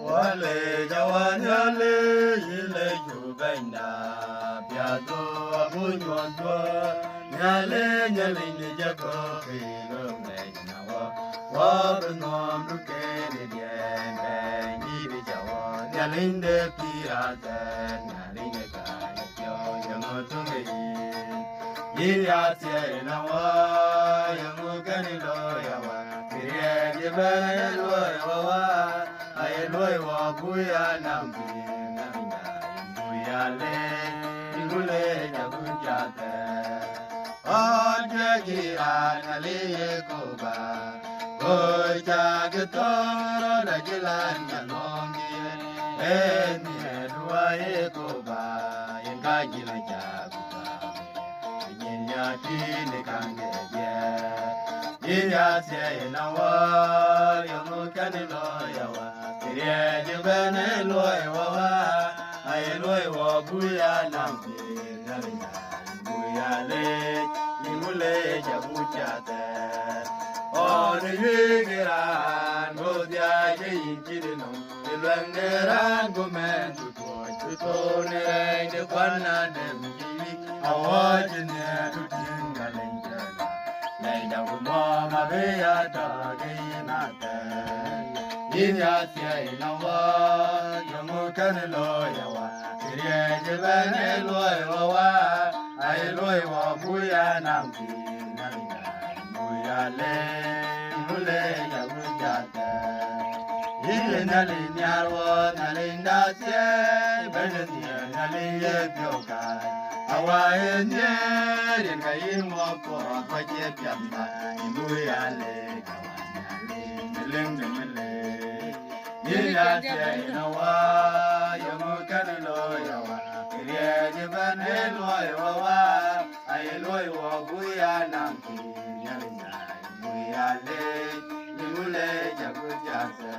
Wale jawanyale yile jubaina Piato abunyondwa Nyale nyale nijako Filo mleinawa Wabenom lukene diembe Nyibi jawa Nyalinde pirata Nyaline kaya kyo Yamotunge Yiyate nawa Yamukani lo yawa Kiriye jibane lo yawa Loi wa buya nambi namina buya le ingule jabujate Ojagi anale koba Oja getoro dajilan nalongi Eni duaye koba Yenga jila jabuka Yinya tine kange Yinya se nawa Yamukani lo yawa Kiriye jibene loe wawa Aye loe wa buya nambi Nalina buya le Ingule jabuchate Oni yigiran Godya jayinchirino Ilwengeran gumen Tuto nere de kwana demjili Awajine tutinga lenjana Leida gumo mabeya dagayinate Yinya siya inawa, yamukane lo yawa Kiriye jibane lo yawa, ay lo yawa buya nampi Nalina buya le, mule yagujate Yiye nalin yarwa, nalin dasye Bene siya nalin yebyoka Awa enye, yenga inwako Kwache pyamna, buya le Kawanyale, meleng Yinya siya inawa, yamukane lo yawa Kiriye jibane lo yawa, ay lo yawa buya nampi Nalina buya le, ingule jagujase